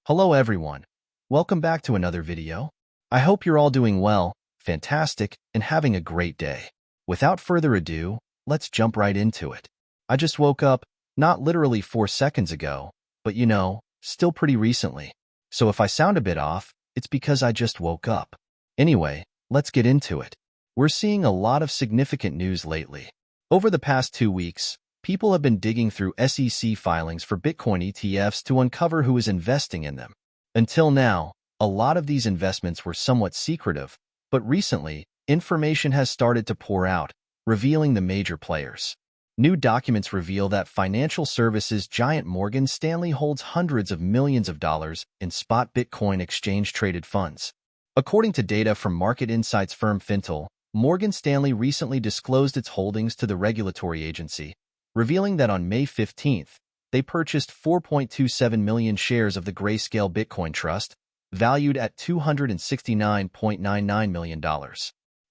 Hello everyone. Welcome back to another video. I hope you're all doing well, fantastic, and having a great day. Without further ado, let's jump right into it. I just woke up, not literally 4 seconds ago, but still pretty recently. So if I sound a bit off, it's because I just woke up. Anyway, let's get into it. We're seeing a lot of significant news lately. Over the past 2 weeks, people have been digging through SEC filings for Bitcoin ETFs to uncover who is investing in them. Until now, a lot of these investments were somewhat secretive, but recently, information has started to pour out, revealing the major players. New documents reveal that financial services giant Morgan Stanley holds hundreds of millions of dollars in spot Bitcoin exchange-traded funds. According to data from market insights firm Fintel, Morgan Stanley recently disclosed its holdings to the regulatory agency, revealing that on May 15th, they purchased 4.27 million shares of the Grayscale Bitcoin Trust, valued at $269.99 million.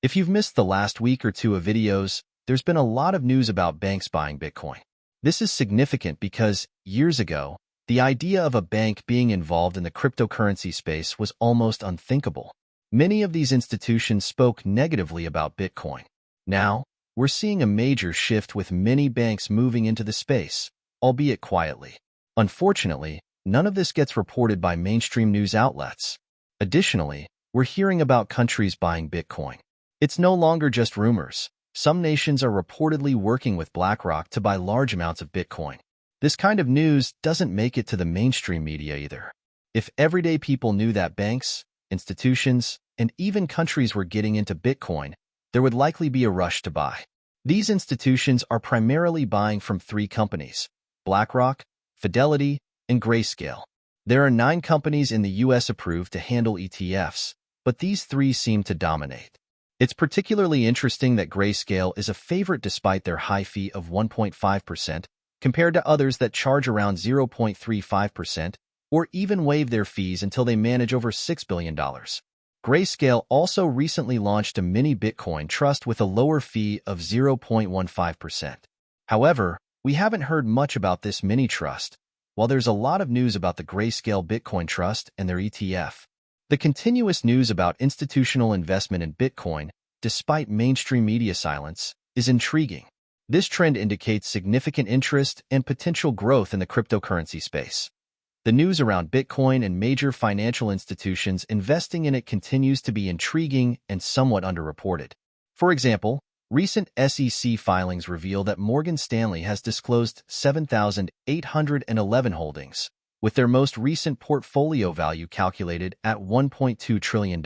If you've missed the last week or two of videos, there's been a lot of news about banks buying Bitcoin. This is significant because, years ago, the idea of a bank being involved in the cryptocurrency space was almost unthinkable. Many of these institutions spoke negatively about Bitcoin. Now, we're seeing a major shift with many banks moving into the space, albeit quietly. Unfortunately, none of this gets reported by mainstream news outlets. Additionally, we're hearing about countries buying Bitcoin. It's no longer just rumors. Some nations are reportedly working with BlackRock to buy large amounts of Bitcoin. This kind of news doesn't make it to the mainstream media either. If everyday people knew that banks, institutions, and even countries were getting into Bitcoin, there would likely be a rush to buy. These institutions are primarily buying from 3 companies: BlackRock, Fidelity, and Grayscale. There are 9 companies in the US approved to handle ETFs, but these 3 seem to dominate. It's particularly interesting that Grayscale is a favorite despite their high fee of 1.5%, compared to others that charge around 0.35% or even waive their fees until they manage over $6 billion. Grayscale also recently launched a mini Bitcoin trust with a lower fee of 0.15%. However, we haven't heard much about this mini trust, while there's a lot of news about the Grayscale Bitcoin Trust and their ETF. The continuous news about institutional investment in Bitcoin, despite mainstream media silence, is intriguing. This trend indicates significant interest and potential growth in the cryptocurrency space. The news around Bitcoin and major financial institutions investing in it continues to be intriguing and somewhat underreported. For example, recent SEC filings reveal that Morgan Stanley has disclosed 7,811 holdings, with their most recent portfolio value calculated at $1.2 trillion.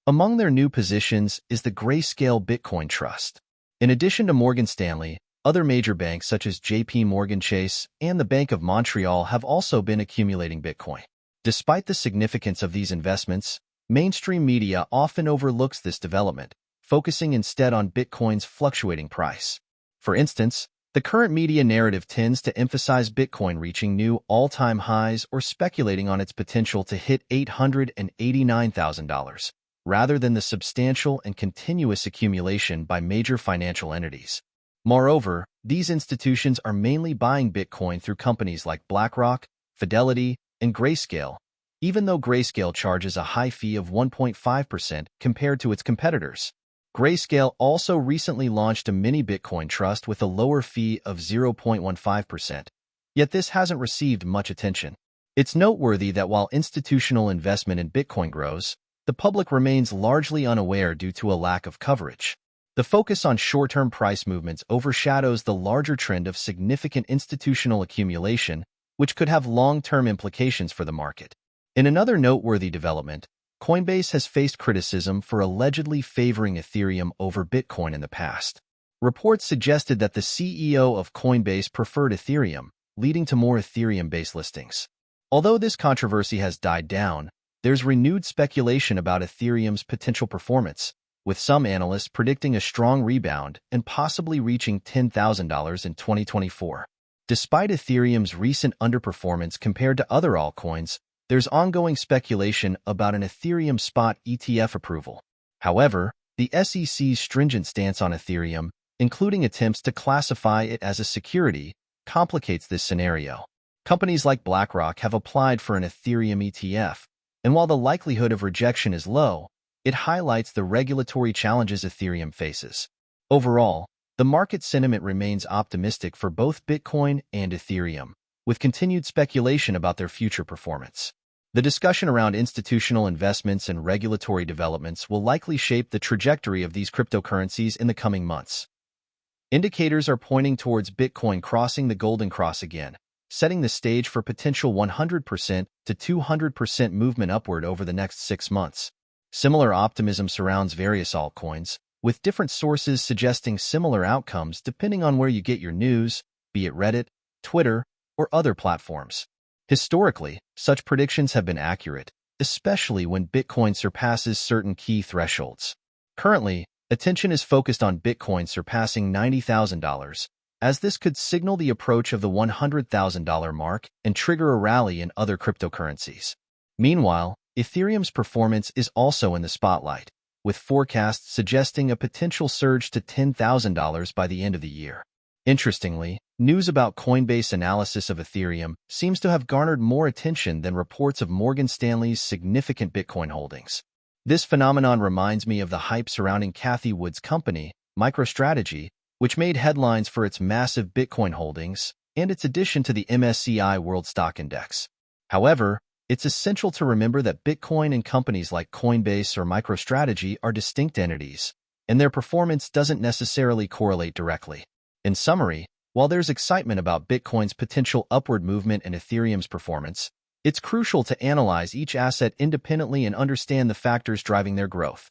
Among their new positions is the Grayscale Bitcoin Trust. In addition to Morgan Stanley, other major banks such as JP Morgan Chase and the Bank of Montreal have also been accumulating Bitcoin. Despite the significance of these investments, mainstream media often overlooks this development, focusing instead on Bitcoin's fluctuating price. For instance, the current media narrative tends to emphasize Bitcoin reaching new all-time highs or speculating on its potential to hit $889,000, rather than the substantial and continuous accumulation by major financial entities. Moreover, these institutions are mainly buying Bitcoin through companies like BlackRock, Fidelity, and Grayscale, even though Grayscale charges a high fee of 1.5% compared to its competitors. Grayscale also recently launched a mini Bitcoin trust with a lower fee of 0.15%, yet this hasn't received much attention. It's noteworthy that while institutional investment in Bitcoin grows, the public remains largely unaware due to a lack of coverage. The focus on short-term price movements overshadows the larger trend of significant institutional accumulation, which could have long-term implications for the market. In another noteworthy development, Coinbase has faced criticism for allegedly favoring Ethereum over Bitcoin in the past. Reports suggested that the CEO of Coinbase preferred Ethereum, leading to more Ethereum-based listings. Although this controversy has died down, there's renewed speculation about Ethereum's potential performance, with some analysts predicting a strong rebound and possibly reaching $10,000 in 2024. Despite Ethereum's recent underperformance compared to other altcoins, there's ongoing speculation about an Ethereum spot ETF approval. However, the SEC's stringent stance on Ethereum, including attempts to classify it as a security, complicates this scenario. Companies like BlackRock have applied for an Ethereum ETF, and while the likelihood of rejection is low, it highlights the regulatory challenges Ethereum faces. Overall, the market sentiment remains optimistic for both Bitcoin and Ethereum, with continued speculation about their future performance. The discussion around institutional investments and regulatory developments will likely shape the trajectory of these cryptocurrencies in the coming months. Indicators are pointing towards Bitcoin crossing the Golden Cross again, setting the stage for potential 100% to 200% movement upward over the next 6 months. Similar optimism surrounds various altcoins, with different sources suggesting similar outcomes depending on where you get your news, be it Reddit, Twitter, or other platforms. Historically, such predictions have been accurate, especially when Bitcoin surpasses certain key thresholds. Currently, attention is focused on Bitcoin surpassing $90,000, as this could signal the approach of the $100,000 mark and trigger a rally in other cryptocurrencies. Meanwhile, Ethereum's performance is also in the spotlight, with forecasts suggesting a potential surge to $10,000 by the end of the year. Interestingly, news about Coinbase analysis of Ethereum seems to have garnered more attention than reports of Morgan Stanley's significant Bitcoin holdings. This phenomenon reminds me of the hype surrounding Cathie Wood's company, MicroStrategy, which made headlines for its massive Bitcoin holdings and its addition to the MSCI World Stock Index. However, it's essential to remember that Bitcoin and companies like Coinbase or MicroStrategy are distinct entities, and their performance doesn't necessarily correlate directly. In summary, while there's excitement about Bitcoin's potential upward movement and Ethereum's performance, it's crucial to analyze each asset independently and understand the factors driving their growth.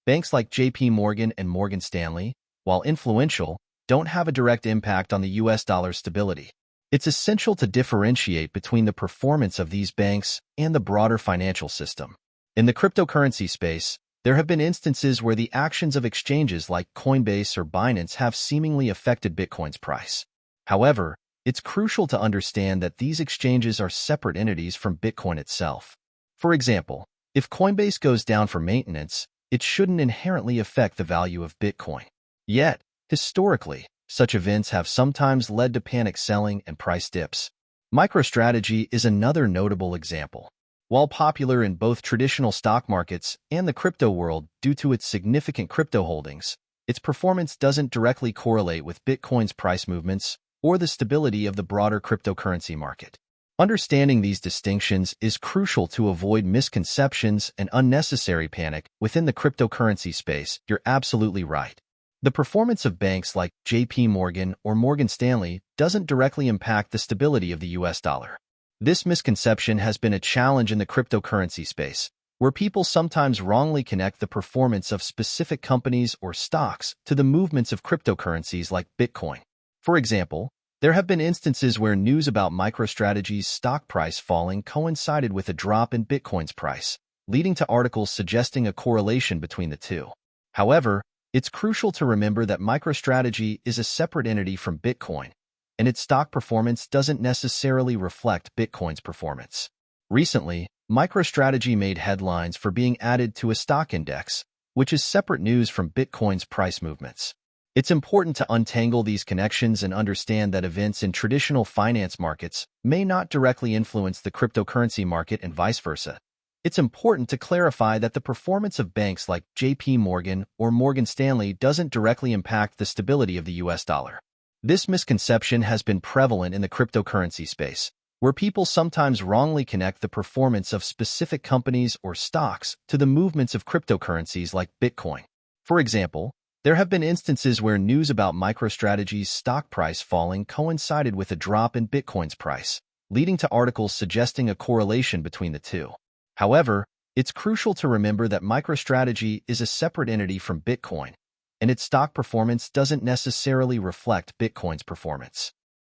Banks like JP Morgan and Morgan Stanley, while influential, don't have a direct impact on the US dollar's stability. It's essential to differentiate between the performance of these banks and the broader financial system. In the cryptocurrency space, there have been instances where the actions of exchanges like Coinbase or Binance have seemingly affected Bitcoin's price. However, it's crucial to understand that these exchanges are separate entities from Bitcoin itself. For example, if Coinbase goes down for maintenance, it shouldn't inherently affect the value of Bitcoin. Yet, historically, such events have sometimes led to panic selling and price dips. MicroStrategy is another notable example. While popular in both traditional stock markets and the crypto world due to its significant crypto holdings, its performance doesn't directly correlate with Bitcoin's price movements or the stability of the broader cryptocurrency market. Understanding these distinctions is crucial to avoid misconceptions and unnecessary panic within the cryptocurrency space. You're absolutely right. The performance of banks like JP Morgan or Morgan Stanley doesn't directly impact the stability of the US dollar. This misconception has been a challenge in the cryptocurrency space, where people sometimes wrongly connect the performance of specific companies or stocks to the movements of cryptocurrencies like Bitcoin. For example, there have been instances where news about MicroStrategy's stock price falling coincided with a drop in Bitcoin's price, leading to articles suggesting a correlation between the two. However, it's crucial to remember that MicroStrategy is a separate entity from Bitcoin, and its stock performance doesn't necessarily reflect Bitcoin's performance. Recently, MicroStrategy made headlines for being added to a stock index, which is separate news from Bitcoin's price movements. It's important to untangle these connections and understand that events in traditional finance markets may not directly influence the cryptocurrency market and vice versa. It's important to clarify that the performance of banks like JP Morgan or Morgan Stanley doesn't directly impact the stability of the US dollar. This misconception has been prevalent in the cryptocurrency space, where people sometimes wrongly connect the performance of specific companies or stocks to the movements of cryptocurrencies like Bitcoin. For example, there have been instances where news about MicroStrategy's stock price falling coincided with a drop in Bitcoin's price, leading to articles suggesting a correlation between the two. However, it's crucial to remember that MicroStrategy is a separate entity from Bitcoin, and its stock performance doesn't necessarily reflect Bitcoin's performance.